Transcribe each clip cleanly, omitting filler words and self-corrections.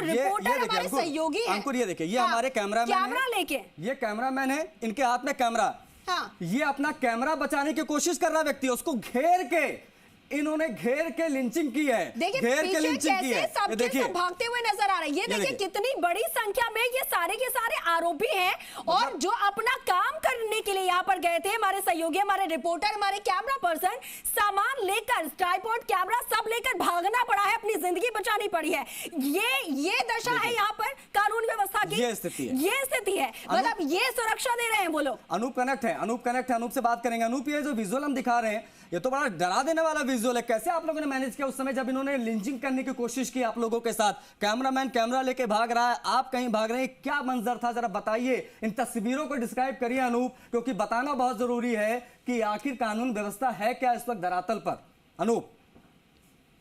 Reporter हमारे सहयोगी हैं। अंकुर ये देखिए, ये हमारे कैमरामैन कैमरा लेके, ये कैमरामैन है, इनके हाथ में कैमरा। हाँ। ये अपना कैमरा बचाने की कोशिश कर रहा व्यक्ति, उसको घेर के इन्होंने घेर के लिंचिंग की है। देखिए घेर के लिंचिंग की है। देखिए भागते हुए नजर आ रहे हैं। ये देखिए कितनी बड़ी संख्या में ये सारे के सारे आरोपी हैं और जो अपना काम करने के लिए यहाँ पर गए थे, हमारे सहयोगी, हमारे रिपोर्टर, हमारे कैमरा पर्सन, सामान लेकर, ट्राइपॉड, कैमरा सब लेकर भागना पड़ा है, अपनी जिंदगी बचानी पड़ी है। ये दशा है यहाँ पर कानून व्यवस्था की, ये स्थिति है। मतलब ये सुरक्षा दे रहे हैं वो लोग। अनूप कनेक्ट है, अनूप से बात करेंगे। अनूप, ये जो विजुअल हम दिखा रहे हैं, ये तो बड़ा डरा देने वाला विजुअल है। कैसे आप लोगों ने मैनेज किया उस समय जब इन्होंने लिंचिंग करने की कोशिश की आप लोगों के साथ? कैमरामैन कैमरा लेके भाग रहा है, आप कहीं भाग रहे हैं, क्या मंजर था, जरा बताइए, इन तस्वीरों को डिस्क्राइब करिए अनूप, क्योंकि बताना बहुत जरूरी है कि आखिर कानून व्यवस्था है क्या इस वक्त धरातल पर। अनूप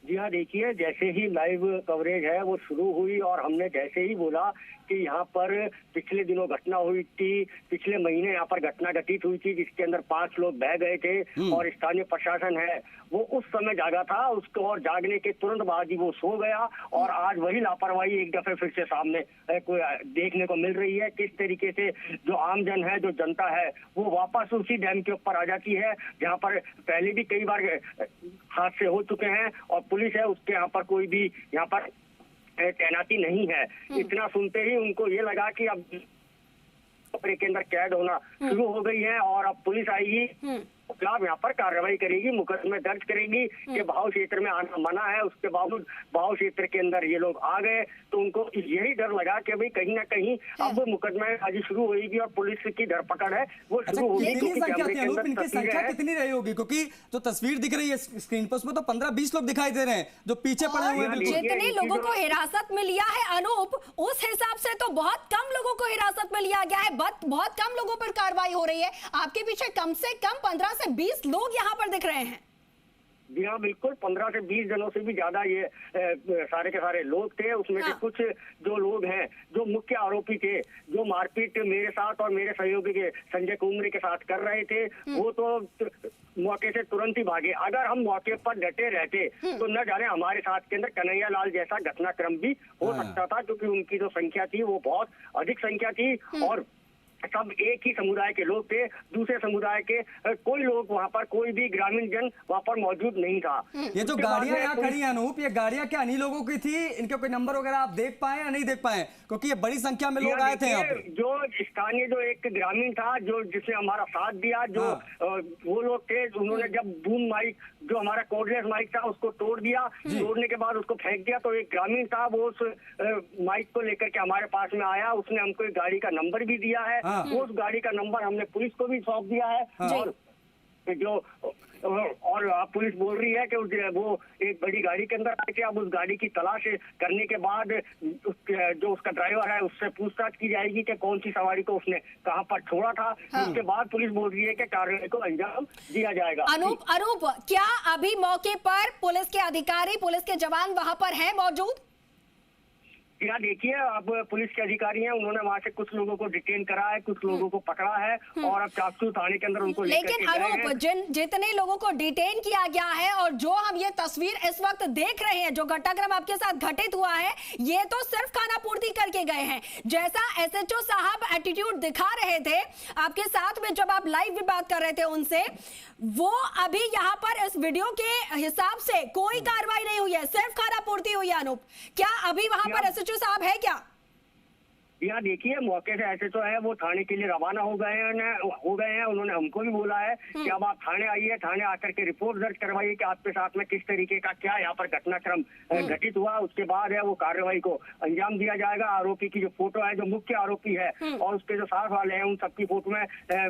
जी हाँ, देखिए जैसे ही लाइव कवरेज है वो शुरू हुई और हमने जैसे ही बोला कि यहाँ पर पिछले दिनों घटना हुई थी, पिछले महीने यहाँ पर घटना घटित हुई थी जिसके अंदर 5 लोग बह गए थे और स्थानीय प्रशासन है वो उस समय जागा था, उसको और जागने के तुरंत बाद ही वो सो गया और आज वही लापरवाही एक दफे फिर से सामने देखने को मिल रही है। किस तरीके से जो आमजन है, जो जनता है, वो वापस उसी डैम के ऊपर आ जाती है जहाँ पर पहले भी कई बार हादसे हो चुके हैं और पुलिस है उसके यहाँ पर कोई भी यहाँ पर तैनाती नहीं है। इतना सुनते ही उनको ये लगा कि अब कपड़े के अंदर कैद होना शुरू हो गई है और अब पुलिस आएगी, खिलाफ यहाँ पर कार्रवाई करेगी, मुकदमे दर्ज करेगी कि भाव क्षेत्र में आना मना है। उसके बावजूद भाव क्षेत्र के अंदर ये लोग आ गए तो उनको यही डर लगा कि भाई कहीं ना कहीं अब मुकदमेबाजी शुरू होगी और पुलिस की धरपकड़ है वो शुरू होगी। इनकी संख्या कितनी रही होगी? क्योंकि जो तस्वीर दिख रही है स्क्रीन पर उसमें तो 15-20 लोग दिखाई दे रहे हैं जो पीछे पड़े हुए हैं। जितने लोगों को हिरासत में लिया है अनूप, उस हिसाब से तो बहुत कम लोगों को हिरासत में लिया गया है, बहुत कम लोगों पर कार्रवाई हो रही है। आपके पीछे कम से कम 15 से 20 लोग यहाँ पर दिख रहे हैं। जी हाँ, बिल्कुल 15 से 20 जनों से भी ज्यादा ये सारे के सारे लोग थे। उसमें से कुछ जो लोग हैं जो मुख्य आरोपी थे, जो मारपीट मेरे साथ और मेरे सहयोगी के संजय कुमरे के साथ कर रहे थे, वो तो मौके से तुरंत ही भागे। अगर हम मौके पर डटे रहते तो न जाने हमारे साथ के अंदर कन्हैया लाल जैसा घटनाक्रम भी हो सकता था, क्योंकि उनकी जो संख्या थी वो बहुत अधिक संख्या थी और सब एक ही समुदाय के लोग थे। दूसरे समुदाय के कोई लोग वहाँ पर, कोई भी ग्रामीण जन वहाँ पर मौजूद नहीं था। ये जो गाड़ियां यहाँ खड़ी हैं अनूप, ये गाड़ियां क्या अन्य लोगों की थी? इनके कोई नंबर वगैरह आप देख पाए या नहीं देख पाए? क्योंकि ये बड़ी संख्या में लोग आए थे यहाँ पे। जो स्थानीय जो एक ग्रामीण था जो जिसने हमारा साथ दिया, जो वो लोग थे, उन्होंने जब बूम माइक जो हमारा कोर्डलेस माइक था उसको तोड़ दिया, तोड़ने के बाद उसको फेंक दिया, तो एक ग्रामीण था वो उस माइक को लेकर के हमारे पास में आया, उसने हमको एक गाड़ी का नंबर भी दिया है। उस गाड़ी का नंबर हमने पुलिस को भी सौंप दिया है और जो और पुलिस बोल रही है कि वो एक बड़ी गाड़ी के अंदर आके अब उस गाड़ी की तलाश करने के बाद जो उसका ड्राइवर है उससे पूछताछ की जाएगी कि कौन सी सवारी को उसने कहां पर छोड़ा था। उसके बाद पुलिस बोल रही है कि कार्रवाई को अंजाम दिया जाएगा। अनूप, क्या अभी मौके पर पुलिस के अधिकारी, पुलिस के जवान वहां पर है मौजूद? यहाँ देखिए, अब पुलिस के अधिकारी हैं, उन्होंने वहाँ से कुछ लोगों को डिटेन करा है, कुछ लोगों को पकड़ा है और अब चाकसू थाने के अंदर उनको लेकिन अनूप, जितने लोगों को डिटेन किया गया है और जो हम ये तस्वीर इस वक्त देख रहे हैं, जो घटनाक्रम आपके साथ घटित हुआ है, ये तो सिर्फ खाना पूर्ति करके गए हैं। जैसा एसएचओ साहब एटीट्यूड दिखा रहे थे आपके साथ में जब आप लाइव भी बात कर रहे थे उनसे, वो अभी यहाँ पर इस वीडियो के हिसाब से कोई कार्रवाई नहीं हुई है, सिर्फ खाना पूर्ति हुई है। अनूप, क्या अभी वहां पर एसएचओ साहब है क्या? यहाँ देखिए, मौके से ऐसे तो है वो थाने के लिए रवाना हो गए हैं। उन्होंने हमको भी बोला है कि अब आप थाने आइए, थाने आकर के रिपोर्ट दर्ज करवाइए कि आपके साथ में किस तरीके का क्या यहाँ पर घटनाक्रम घटित हुआ। उसके बाद है वो कार्रवाई को अंजाम दिया जाएगा। आरोपी की जो फोटो है, जो मुख्य आरोपी है और उसके जो साथ वाले हैं, उन सबकी फोटो में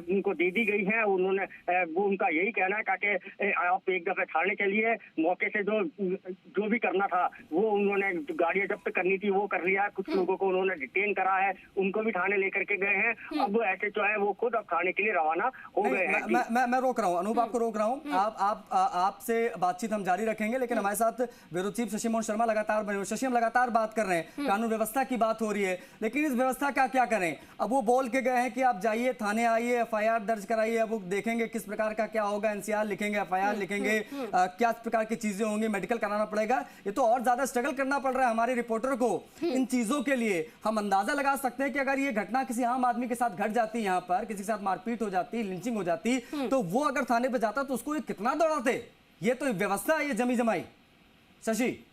उनको दे दी गई है। उन्होंने वो उनका यही कहना है ताकि आप एक दफे थाने चलिए, मौके से जो भी करना था वो उन्होंने गाड़ियां जब्त करनी थी वो कर लिया। कुछ लोगों को उन्होंने डिटेन करा है है उनको भी थाने लेकर के गए हैं। अब ऐसे जो है वो खुद अब थाने के लिए रवाना हो गए हैं। मैं रोक रहा हूँ अनूप, आपको रोक रहा हूँ। आपसे बातचीत हम जारी रखेंगे, लेकिन हमारे साथ ब्यूरो चीफ शशि मोहन शर्मा लगातार बने हुए। शशि, हम लगातार बात कर रहे हैं, कानून व्यवस्था की बात हो रही है, लेकिन इस व्यवस्था का क्या करें? अब वो बोल के गए हैं कि आप जाइए थाने आइए, एफआईआर दर्ज कराइए। अब वो देखेंगे किस प्रकार का क्या होगा, एनसीआर लिखेंगे, एफआईआर लिखेंगे, क्या प्रकार की चीजें होंगी, मेडिकल कराना पड़ेगा। ये तो और ज्यादा स्ट्रगल करना पड़ रहा है हमारे रिपोर्टर को इन चीजों के लिए। हम अंदाजा लगा सकते हैं कि अगर ये घटना किसी आम आदमी के साथ घट जाती, यहाँ पर किसी के साथ मारपीट हो जाती, लिंचिंग हो जाती, तो वो अगर थाने पे जाता तो उसको ये कितना दौड़ाते। ये तो व्यवस्था है, ये जमी जमाई। शशि,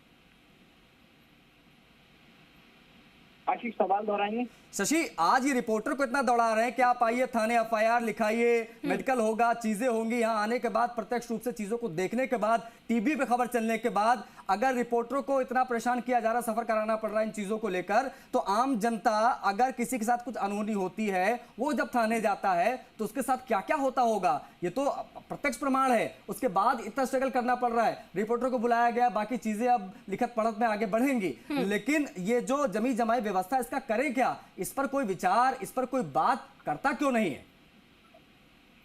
आशीष सवाल दोहराएंगे। शशि, आज ये रिपोर्टर को इतना दौड़ा रहे हैं कि आप आइए थाने, एफआईआर लिखाइए, मेडिकल होगा, चीजें होंगी। यहाँ आने के बाद प्रत्यक्ष रूप से चीजों को देखने के बाद, टीवी पे खबर चलने के बाद, अगर रिपोर्टरों को इतना परेशान किया जा रहा, सफर कराना पड़ रहा है इन चीजों को लेकर, तो आम जनता अगर किसी के साथ कुछ अनहोनी होती है, वो जब थाने जाता है तो उसके साथ क्या क्या होता होगा, ये तो प्रत्यक्ष प्रमाण है। उसके बाद इतना स्ट्रगल करना पड़ रहा है, रिपोर्टर को बुलाया गया, बाकी चीजें अब लिखत पढ़त में आगे बढ़ेंगी, लेकिन ये जो जमी जमाई व्यवस्था, इसका करें क्या? इस पर कोई विचार, इस पर कोई बात करता क्यों नहीं है?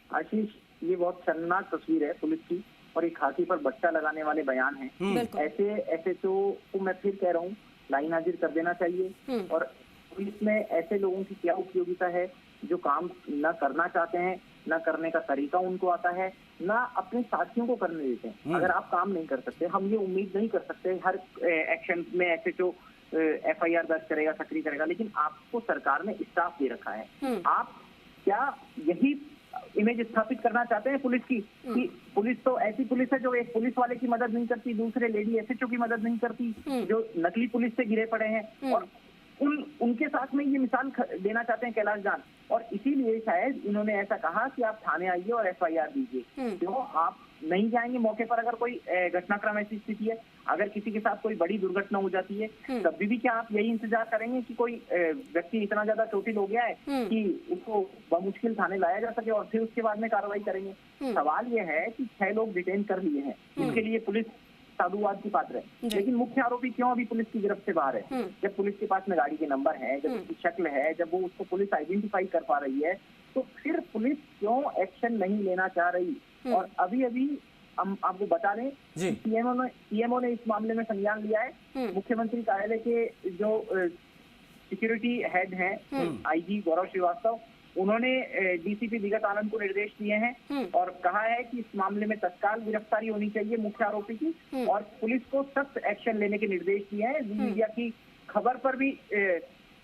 आशीष, ये बहुत शर्मनाक तस्वीर है पुलिस की, और एक हाथी पर बट्टा लगाने वाले बयान हैं। ऐसे एसएचओ को मैं फिर कह रहा हूँ, लाइन हाजिर कर देना चाहिए। और पुलिस में ऐसे लोगों की क्या उपयोगिता है जो काम न करना चाहते हैं, न करने का तरीका उनको आता है, ना अपने साथियों को करने देते हैं। अगर आप काम नहीं कर सकते, हम ये उम्मीद नहीं कर सकते हर एक्शन में एसएचओ एफआईआर दर्ज करेगा, सक्रिय करेगा, लेकिन आपको सरकार ने स्टाफ दे रखा है। आप क्या यही इमेज स्थापित करना चाहते हैं पुलिस की, कि पुलिस तो ऐसी पुलिस है जो एक पुलिस वाले की मदद नहीं करती, दूसरे लेडी एसएचओ की मदद नहीं करती, जो नकली पुलिस से घिरे पड़े हैं, और उनके साथ में ये मिसाल देना चाहते हैं कैलाश जान। और इसीलिए शायद इन्होंने ऐसा कहा कि आप थाने आइए और एफआईआर दीजिए। क्यों आप नहीं जाएंगे मौके पर? अगर कोई घटनाक्रम ऐसी स्थिति है, अगर किसी के साथ कोई बड़ी दुर्घटना हो जाती है, तब भी क्या आप यही इंतजार करेंगे कि कोई व्यक्ति इतना ज्यादा चोटिल हो गया है कि उसको बमुश्किल थाने लाया जा सके और फिर उसके बाद में कार्रवाई करेंगे? सवाल ये है कि 6 लोग डिटेन कर लिए हैं, इसके लिए पुलिस साधुवाद की पात्र है, लेकिन मुख्य आरोपी क्यों अभी पुलिस की गिरफ्त से बाहर है? जब पुलिस के पास में गाड़ी के नंबर है, जब उसकी शक्ल है, जब वो उसको पुलिस आइडेंटिफाई कर पा रही है, तो फिर पुलिस क्यों एक्शन नहीं लेना चाह रही? और अभी हम आपको बता दें, सीएमओ ने इस मामले में संज्ञान लिया है। मुख्यमंत्री कार्यालय के जो सिक्योरिटी हेड हैं, आईजी गौरव श्रीवास्तव, उन्होंने डीसीपी विगत आनंद को निर्देश दिए हैं और कहा है कि इस मामले में तत्काल गिरफ्तारी होनी चाहिए मुख्य आरोपी की, और पुलिस को सख्त एक्शन लेने के निर्देश दिए हैं। मीडिया की खबर पर भी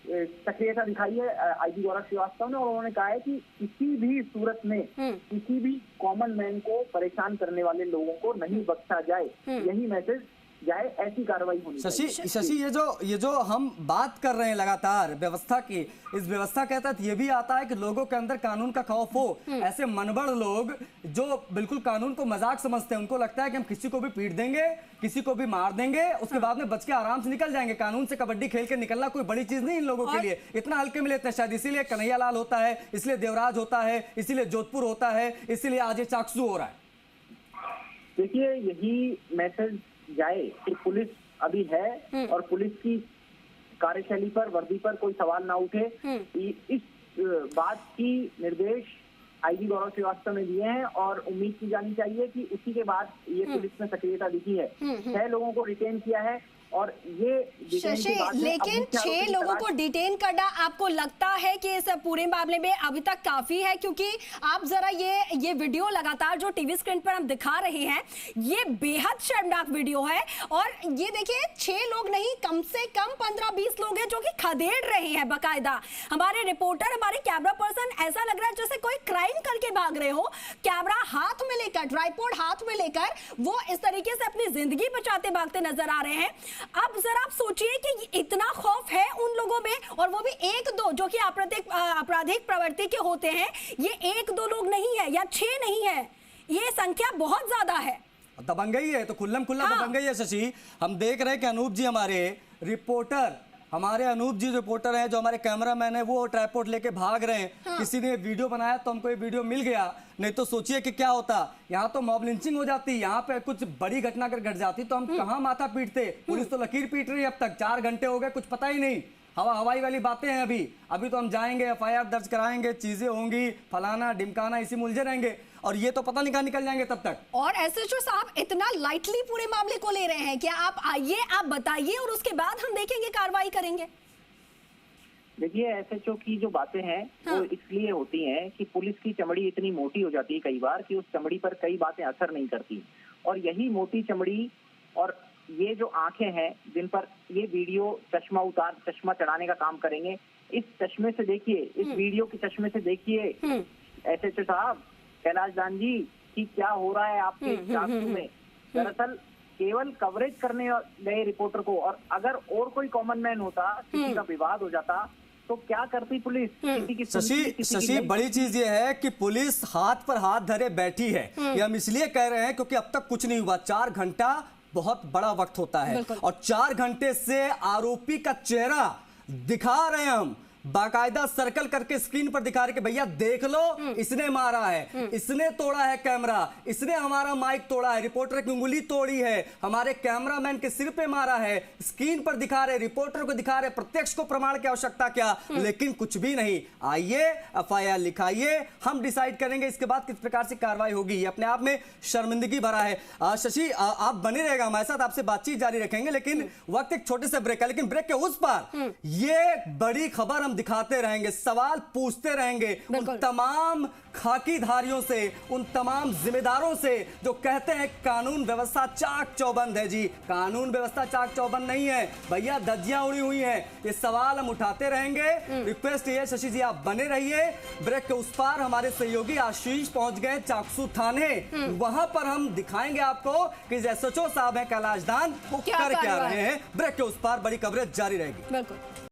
सक्रियता दिखाई है आईजी गौरव श्रीवास्तव ने, और उन्होंने कहा है कि किसी भी सूरत में किसी भी कॉमन मैन को परेशान करने वाले लोगों को नहीं बख्शा जाए, यही मैसेज जाए, ऐसी कार्रवाई होनी चाहिए। शशि, ये जो हम बात कर रहे हैं लगातार व्यवस्था की, इस व्यवस्था के तहत ये भी आता है कि लोगों के अंदर कानून का खौफ हो। ऐसे मनबड़ लोग जो बिल्कुल कानून को मजाक समझते हैं, उनको लगता है कि हम किसी को भी पीट देंगे, किसी को भी मार देंगे, उसके बाद में बच के आराम से निकल जाएंगे। कानून से कबड्डी खेल के निकलना कोई बड़ी चीज नहीं इन लोगों के लिए, इतना हल्के में लेते हैं। शायद इसीलिए कन्हैया लाल होता है, इसलिए देवराज होता है, इसीलिए जोधपुर होता है, इसीलिए आज ये चाकसू हो रहा है। देखिए, यही मैसेज जाए कि पुलिस अभी है और पुलिस की कार्यशैली पर, वर्दी पर कोई सवाल ना उठे। इस बात की निर्देश आईजी गौरव श्रीवास्तव ने दिए हैं, और उम्मीद की जानी चाहिए कि उसी के बाद ये पुलिस में सक्रियता दिखी है। 6 लोगों को डिटेन किया है, और ये शशि, लेकिन 6 लोगों को डिटेन करना आपको लगता है कि इस पूरे मामले में अभी तक काफी है? क्योंकि आप जरा ये वीडियो लगातार जो टीवी स्क्रीन पर हम दिखा रहे हैं, ये बेहद शर्मनाक वीडियो है। और ये देखिए, 6 लोग नहीं, कम से कम 15-20 लोग हैं जो कि खदेड़ रहे हैं बाकायदा। हमारे रिपोर्टर, हमारे कैमरा पर्सन, ऐसा लग रहा है जैसे कोई क्राइम करके भाग रहे हो। कैमरा हाथ में लेकर, ट्राइपॉड हाथ में लेकर वो इस तरीके से अपनी जिंदगी बचाते भागते नजर आ रहे हैं। अब जरा आप सोचिए कि इतना खौफ है उन लोगों में, और वो भी 1-2 जो कि आपराधिक प्रवृत्ति के होते हैं। ये 1-2 लोग नहीं है या 6 नहीं है, ये संख्या बहुत ज्यादा है। दबंगई है तो खुल्लम खुल्ला दबंगई है। शशि, हम देख रहे हैं कि अनूप जी हमारे रिपोर्टर, हमारे अनूप जी रिपोर्टर हैं, जो हमारे कैमरामैन है, वो ट्राइपॉड लेके भाग रहे हैं। किसी ने वीडियो बनाया तो हमको ये वीडियो मिल गया, नहीं तो सोचिए कि क्या होता। यहाँ तो मॉब लिंचिंग हो जाती, यहाँ पे कुछ बड़ी घटना अगर घट जाती तो हम कहाँ माथा पीटते। पुलिस तो लकीर पीट रही है अब तक, 4 घंटे हो गए, कुछ पता ही नहीं। हवाई वाली बातें हैं। अभी तो हम जाएंगे, एफआईआर दर्ज कराएंगे, चीजें होंगी, फलाना ढिमकाना, इसी में उलझे रहेंगे और ये तो पता नहीं कहां निकल जाएंगे तब तक। और एसएचओ साहब इतना लाइटली पूरे मामले को ले रहे हैं कि आप आइए, आप बताइए और उसके बाद हम देखेंगे, कार्रवाई करेंगे। देखिए, एसएचओ की जो बातें हैं वो इसलिए होती हैं कि पुलिस की चमड़ी इतनी मोटी हो जाती है कई बार कि उस चमड़ी पर कई बातें असर नहीं करती, और यही मोटी चमड़ी और ये जो आंखें हैं जिन पर ये वीडियो चश्मा चढ़ाने का काम करेंगे, इस चश्मे से देखिए, इस वीडियो के चश्मे से देखिए एसएचओ साहब, कैलाश दान जी, कि क्या हो रहा है आपके चाकू में। दरअसल केवल कवरेज करने गए रिपोर्टर को, और अगर और कोई कॉमन मैन होता, किसी का विवाद हो जाता, तो क्या करती पुलिस? शशि, बड़ी चीज ये है कि पुलिस हाथ पर हाथ धरे बैठी है। ये हम इसलिए कह रहे हैं क्योंकि अब तक कुछ नहीं हुआ। 4 घंटा बहुत बड़ा वक्त होता है और 4 घंटे से आरोपी का चेहरा दिखा रहे हैं हम, बाकायदा सर्कल करके स्क्रीन पर दिखा रहे कि भैया देख लो, इसने मारा है, इसने तोड़ा है कैमरा, इसने हमारा माइक तोड़ा है, रिपोर्टर की उंगली तोड़ी है, हमारे कैमरामैन के सिर पे मारा है, स्क्रीन पर दिखा रहे, रिपोर्टर को दिखा रहे, प्रत्यक्ष को प्रमाण की आवश्यकता क्या, लेकिन कुछ भी नहीं। आइए, एफआईआर लिखाइए, हम डिसाइड करेंगे इसके बाद किस प्रकार से कार्रवाई होगी। ये अपने आप में शर्मिंदगी भरा है। शशि, आप बने रहेगा हमारे साथ, आपसे बातचीत जारी रखेंगे, लेकिन वक्त एक छोटे से ब्रेक है, लेकिन ब्रेक के उस पार ये बड़ी खबर दिखाते रहेंगे, सवाल पूछते रहेंगे उन तमाम खाकीधारियों से, उन तमाम जिम्मेदारों से जो कहते हैं कानून व्यवस्था चाक चौबंद है। जी, कानून व्यवस्था चाक चौबंद नहीं है भैया, धज्जियां उड़ी हुई हैं। ये सवाल हम उठाते रहेंगे। रिक्वेस्ट ये, शशि जी आप बने रहिए। ब्रेक के उस पार हमारे सहयोगी आशीष पहुंच गए चाकसू थाने, वहां पर हम दिखाएंगे आपको कि एसएचओ साहब हैं कैलाश दान, वो कर क्या रहे हैं। ब्रेक के उस पार बड़ी कवरेज जारी रहेगी। बिल्कुल।